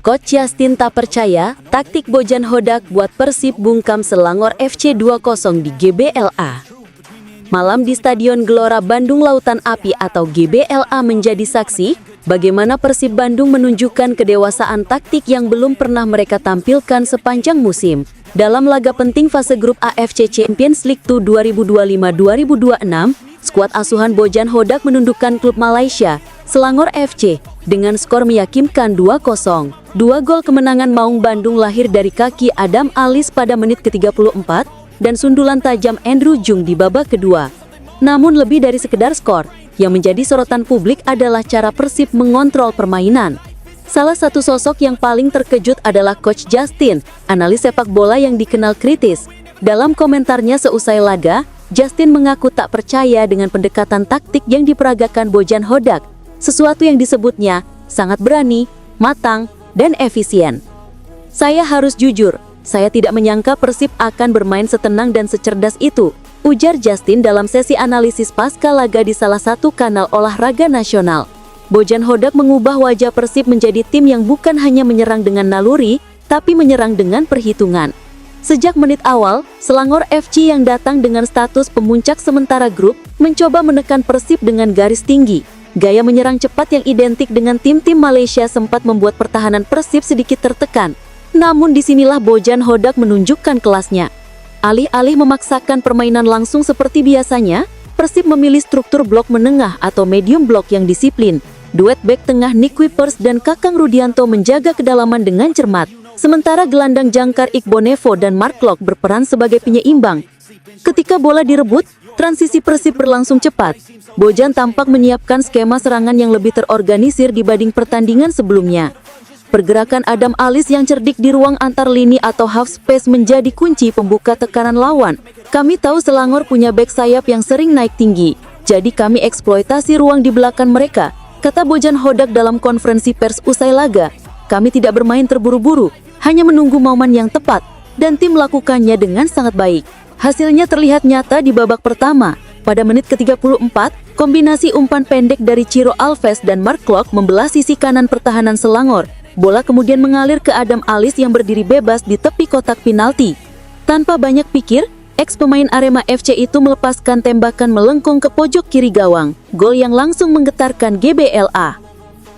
Coach Justin tak percaya, taktik Bojan Hodak buat Persib bungkam Selangor FC 2-0 di GBLA. Malam di Stadion Gelora Bandung Lautan Api atau GBLA menjadi saksi bagaimana Persib Bandung menunjukkan kedewasaan taktik yang belum pernah mereka tampilkan sepanjang musim. Dalam laga penting fase grup AFC Champions League 2 2025-2026, skuad asuhan Bojan Hodak menundukkan klub Malaysia, Selangor FC, dengan skor meyakinkan 2-0. Dua gol kemenangan Maung Bandung lahir dari kaki Adam Alis pada menit ke-34 dan sundulan tajam Andrew Jung di babak kedua. Namun lebih dari sekedar skor, yang menjadi sorotan publik adalah cara Persib mengontrol permainan. Salah satu sosok yang paling terkejut adalah Coach Justin, analis sepak bola yang dikenal kritis. Dalam komentarnya seusai laga, Justin mengaku tak percaya dengan pendekatan taktik yang diperagakan Bojan Hodak, sesuatu yang disebutnya sangat berani, matang, dan efisien. "Saya harus jujur, saya tidak menyangka Persib akan bermain setenang dan secerdas itu," ujar Justin dalam sesi analisis pasca laga di salah satu kanal olahraga nasional. Bojan Hodak mengubah wajah Persib menjadi tim yang bukan hanya menyerang dengan naluri, tapi menyerang dengan perhitungan. Sejak menit awal, Selangor FC yang datang dengan status pemuncak sementara grup mencoba menekan Persib dengan garis tinggi. Gaya menyerang cepat yang identik dengan tim-tim Malaysia sempat membuat pertahanan Persib sedikit tertekan. Namun disinilah Bojan Hodak menunjukkan kelasnya. Alih-alih memaksakan permainan langsung seperti biasanya, Persib memilih struktur blok menengah atau medium blok yang disiplin. Duet bek tengah Nick Kuipers dan Kakang Rudianto menjaga kedalaman dengan cermat. Sementara gelandang jangkar Iqbal Nevo dan Mark Klok berperan sebagai penyeimbang. Ketika bola direbut, transisi Persib berlangsung cepat. Bojan tampak menyiapkan skema serangan yang lebih terorganisir dibanding pertandingan sebelumnya. Pergerakan Adam Alis yang cerdik di ruang antar lini atau half space menjadi kunci pembuka tekanan lawan. "Kami tahu Selangor punya bek sayap yang sering naik tinggi, jadi kami eksploitasi ruang di belakang mereka," kata Bojan Hodak dalam konferensi pers usai laga. "Kami tidak bermain terburu-buru, hanya menunggu momen yang tepat, dan tim melakukannya dengan sangat baik." Hasilnya terlihat nyata di babak pertama. Pada menit ke-34, kombinasi umpan pendek dari Ciro Alves dan Mark Klok membelah sisi kanan pertahanan Selangor. Bola kemudian mengalir ke Adam Alis yang berdiri bebas di tepi kotak penalti. Tanpa banyak pikir, ex-pemain Arema FC itu melepaskan tembakan melengkung ke pojok kiri gawang. Gol yang langsung menggetarkan GBLA.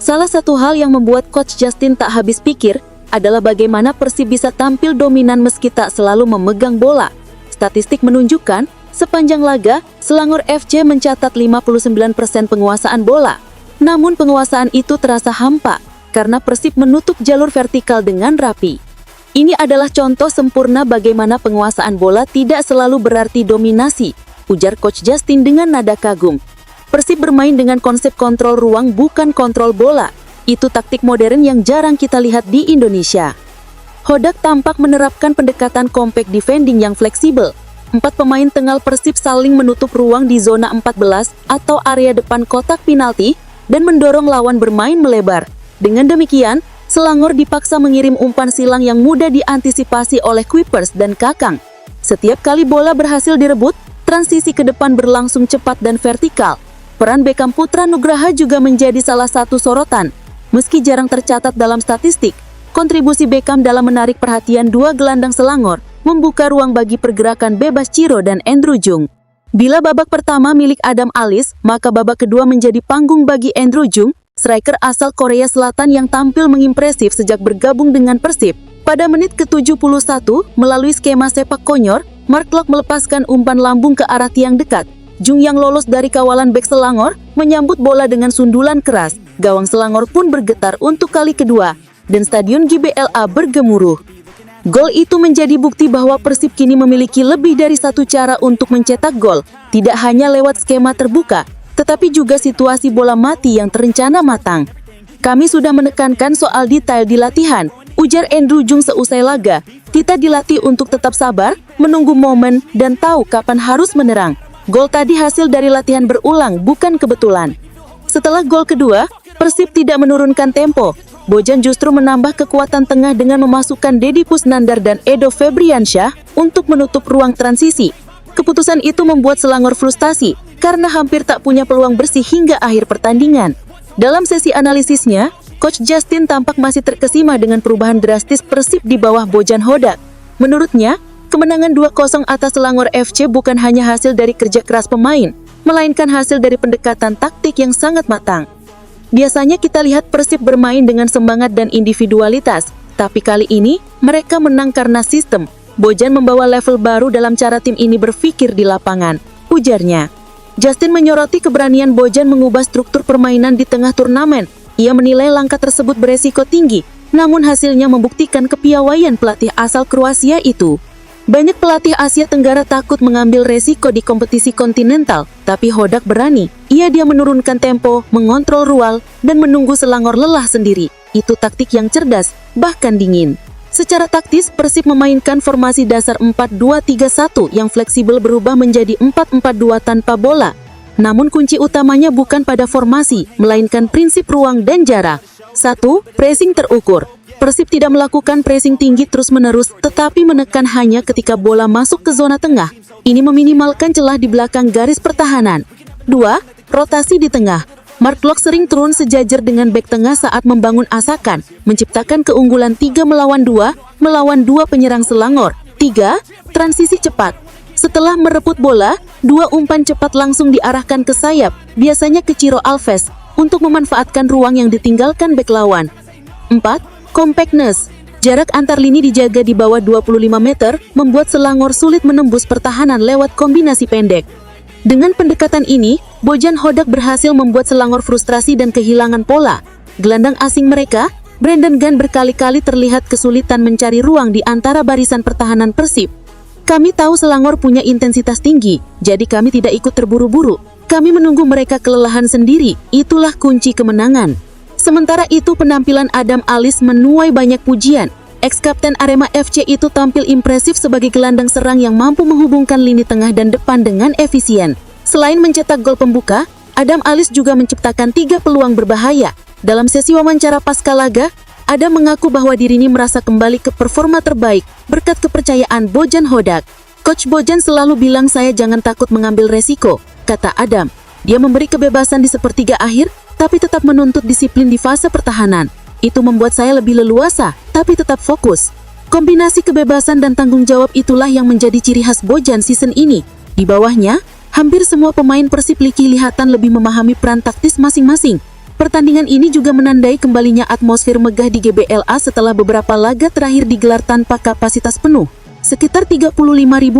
Salah satu hal yang membuat Coach Justin tak habis pikir adalah bagaimana Persib bisa tampil dominan meski tak selalu memegang bola. Statistik menunjukkan, sepanjang laga, Selangor FC mencatat 59% penguasaan bola. Namun penguasaan itu terasa hampa, karena Persib menutup jalur vertikal dengan rapi. Ini adalah contoh sempurna bagaimana penguasaan bola tidak selalu berarti dominasi, ujar Coach Justin dengan nada kagum. Persib bermain dengan konsep kontrol ruang bukan kontrol bola. Itu taktik modern yang jarang kita lihat di Indonesia. Hodak tampak menerapkan pendekatan compact defending yang fleksibel. 4 pemain tengah Persib saling menutup ruang di zona 14 atau area depan kotak penalti dan mendorong lawan bermain melebar. Dengan demikian, Selangor dipaksa mengirim umpan silang yang mudah diantisipasi oleh Kuipers dan Kakang. Setiap kali bola berhasil direbut, transisi ke depan berlangsung cepat dan vertikal. Peran Beckham Putra Nugraha juga menjadi salah satu sorotan. Meski jarang tercatat dalam statistik, kontribusi Beckham dalam menarik perhatian dua gelandang Selangor membuka ruang bagi pergerakan bebas Ciro dan Andrew Jung. Bila babak pertama milik Adam Alis, maka babak kedua menjadi panggung bagi Andrew Jung, striker asal Korea Selatan yang tampil mengimpresif sejak bergabung dengan Persib. Pada menit ke-71, melalui skema sepak konyor, Mark Klok melepaskan umpan lambung ke arah tiang dekat. Jung yang lolos dari kawalan bek Selangor menyambut bola dengan sundulan keras. Gawang Selangor pun bergetar untuk kali kedua, dan stadion GBLA bergemuruh. Gol itu menjadi bukti bahwa Persib kini memiliki lebih dari satu cara untuk mencetak gol, tidak hanya lewat skema terbuka, tetapi juga situasi bola mati yang terencana matang. "Kami sudah menekankan soal detail di latihan," ujar Andrew Jung seusai laga. "Kita dilatih untuk tetap sabar, menunggu momen, dan tahu kapan harus menyerang. Gol tadi hasil dari latihan berulang, bukan kebetulan." Setelah gol kedua, Persib tidak menurunkan tempo. Bojan justru menambah kekuatan tengah dengan memasukkan Deddy Kusnandar dan Edo Febriansyah untuk menutup ruang transisi. Keputusan itu membuat Selangor frustasi karena hampir tak punya peluang bersih hingga akhir pertandingan. Dalam sesi analisisnya, Coach Justin tampak masih terkesima dengan perubahan drastis Persib di bawah Bojan Hodak. Menurutnya, kemenangan 2-0 atas Selangor FC bukan hanya hasil dari kerja keras pemain, melainkan hasil dari pendekatan taktik yang sangat matang. Biasanya kita lihat Persib bermain dengan semangat dan individualitas, tapi kali ini mereka menang karena sistem. Bojan membawa level baru dalam cara tim ini berpikir di lapangan, ujarnya. Justin menyoroti keberanian Bojan mengubah struktur permainan di tengah turnamen. Ia menilai langkah tersebut beresiko tinggi, namun hasilnya membuktikan kepiawaian pelatih asal Kroasia itu. Banyak pelatih Asia Tenggara takut mengambil resiko di kompetisi kontinental, tapi Hodak berani. Dia menurunkan tempo, mengontrol ruang, dan menunggu Selangor lelah sendiri. Itu taktik yang cerdas, bahkan dingin. Secara taktis, Persib memainkan formasi dasar 4-2-3-1 yang fleksibel berubah menjadi 4-4-2 tanpa bola. Namun kunci utamanya bukan pada formasi, melainkan prinsip ruang dan jarak. 1. Pressing terukur. Persib tidak melakukan pressing tinggi terus-menerus, tetapi menekan hanya ketika bola masuk ke zona tengah. Ini meminimalkan celah di belakang garis pertahanan. 2. Rotasi di tengah. Mark Locke sering turun sejajar dengan bek tengah saat membangun asakan, menciptakan keunggulan 3 melawan 2 penyerang Selangor. 3. Transisi cepat. Setelah merebut bola, 2 umpan cepat langsung diarahkan ke sayap, biasanya ke Ciro Alves, untuk memanfaatkan ruang yang ditinggalkan bek lawan. 4. Compactness. Jarak antar lini dijaga di bawah 25 meter, membuat Selangor sulit menembus pertahanan lewat kombinasi pendek. Dengan pendekatan ini, Bojan Hodak berhasil membuat Selangor frustrasi dan kehilangan pola. Gelandang asing mereka, Brandon Gunn, berkali-kali terlihat kesulitan mencari ruang di antara barisan pertahanan Persib. Kami tahu Selangor punya intensitas tinggi, jadi kami tidak ikut terburu-buru. Kami menunggu mereka kelelahan sendiri, itulah kunci kemenangan. Sementara itu penampilan Adam Alis menuai banyak pujian. Ex-kapten Arema FC itu tampil impresif sebagai gelandang serang yang mampu menghubungkan lini tengah dan depan dengan efisien. Selain mencetak gol pembuka, Adam Alis juga menciptakan 3 peluang berbahaya. Dalam sesi wawancara pasca laga, Adam mengaku bahwa dirinya merasa kembali ke performa terbaik berkat kepercayaan Bojan Hodak. Coach Bojan selalu bilang saya jangan takut mengambil resiko, kata Adam. Dia memberi kebebasan di sepertiga akhir, tapi tetap menuntut disiplin di fase pertahanan. Itu membuat saya lebih leluasa, tapi tetap fokus. Kombinasi kebebasan dan tanggung jawab itulah yang menjadi ciri khas Bojan season ini. Di bawahnya, hampir semua pemain Persib kelihatan lebih memahami peran taktis masing-masing. Pertandingan ini juga menandai kembalinya atmosfer megah di GBLA setelah beberapa laga terakhir digelar tanpa kapasitas penuh. Sekitar 35.000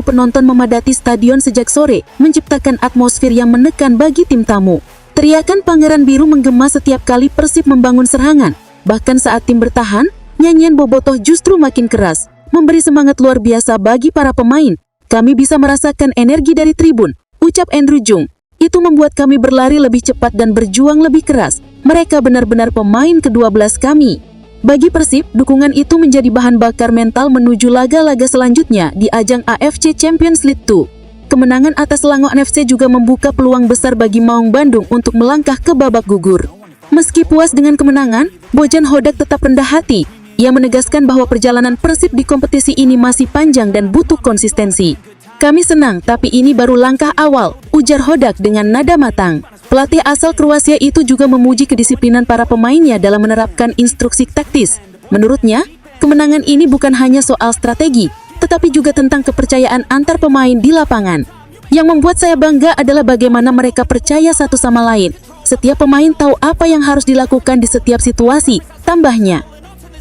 penonton memadati stadion sejak sore, menciptakan atmosfer yang menekan bagi tim tamu. Teriakan Pangeran Biru menggema setiap kali Persib membangun serangan. Bahkan saat tim bertahan, nyanyian Bobotoh justru makin keras, memberi semangat luar biasa bagi para pemain. Kami bisa merasakan energi dari tribun, ucap Andrew Jung. Itu membuat kami berlari lebih cepat dan berjuang lebih keras. Mereka benar-benar pemain ke-12 kami. Bagi Persib, dukungan itu menjadi bahan bakar mental menuju laga-laga selanjutnya di ajang AFC Champions League 2. Kemenangan atas Selangor FC juga membuka peluang besar bagi Maung Bandung untuk melangkah ke babak gugur. Meski puas dengan kemenangan, Bojan Hodak tetap rendah hati. Ia menegaskan bahwa perjalanan Persib di kompetisi ini masih panjang dan butuh konsistensi. Kami senang, tapi ini baru langkah awal, ujar Hodak dengan nada matang. Pelatih asal Kroasia itu juga memuji kedisiplinan para pemainnya dalam menerapkan instruksi taktis. Menurutnya, kemenangan ini bukan hanya soal strategi, tetapi juga tentang kepercayaan antar pemain di lapangan. Yang membuat saya bangga adalah bagaimana mereka percaya satu sama lain. Setiap pemain tahu apa yang harus dilakukan di setiap situasi, tambahnya.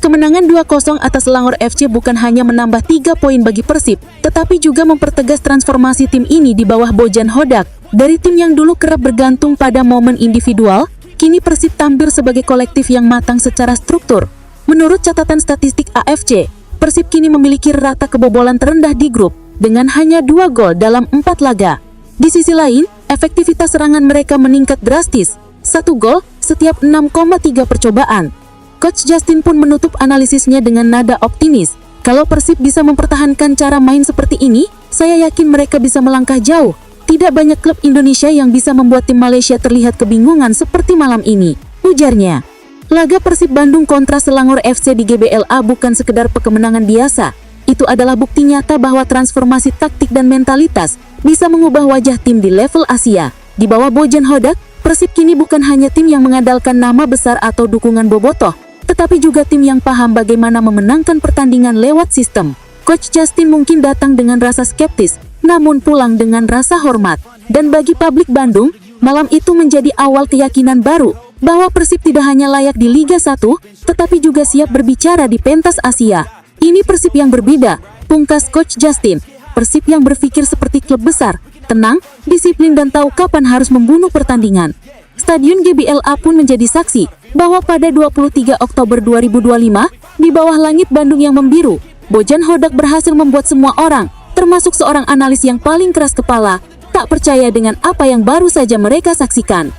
Kemenangan 2-0 atas Selangor FC bukan hanya menambah 3 poin bagi Persib, tetapi juga mempertegas transformasi tim ini di bawah Bojan Hodak. Dari tim yang dulu kerap bergantung pada momen individual, kini Persib tampil sebagai kolektif yang matang secara struktur. Menurut catatan statistik AFC, Persib kini memiliki rata kebobolan terendah di grup, dengan hanya 2 gol dalam 4 laga. Di sisi lain, efektivitas serangan mereka meningkat drastis, 1 gol setiap 6,3 percobaan. Coach Justin pun menutup analisisnya dengan nada optimis. Kalau Persib bisa mempertahankan cara main seperti ini, saya yakin mereka bisa melangkah jauh. Tidak banyak klub Indonesia yang bisa membuat tim Malaysia terlihat kebingungan seperti malam ini, ujarnya. Laga Persib Bandung kontra Selangor FC di GBLA bukan sekedar kemenangan biasa. Itu adalah bukti nyata bahwa transformasi taktik dan mentalitas bisa mengubah wajah tim di level Asia. Di bawah Bojan Hodak, Persib kini bukan hanya tim yang mengandalkan nama besar atau dukungan bobotoh, tetapi juga tim yang paham bagaimana memenangkan pertandingan lewat sistem. Coach Justin mungkin datang dengan rasa skeptis, namun pulang dengan rasa hormat. Dan bagi publik Bandung, malam itu menjadi awal keyakinan baru bahwa Persib tidak hanya layak di Liga 1, tetapi juga siap berbicara di pentas Asia. Ini Persib yang berbeda, pungkas Coach Justin. Persib yang berpikir seperti klub besar, tenang, disiplin dan tahu kapan harus membunuh pertandingan. Stadion GBLA pun menjadi saksi bahwa pada 23 Oktober 2025, di bawah langit Bandung yang membiru, Bojan Hodak berhasil membuat semua orang, termasuk seorang analis yang paling keras kepala, tak percaya dengan apa yang baru saja mereka saksikan.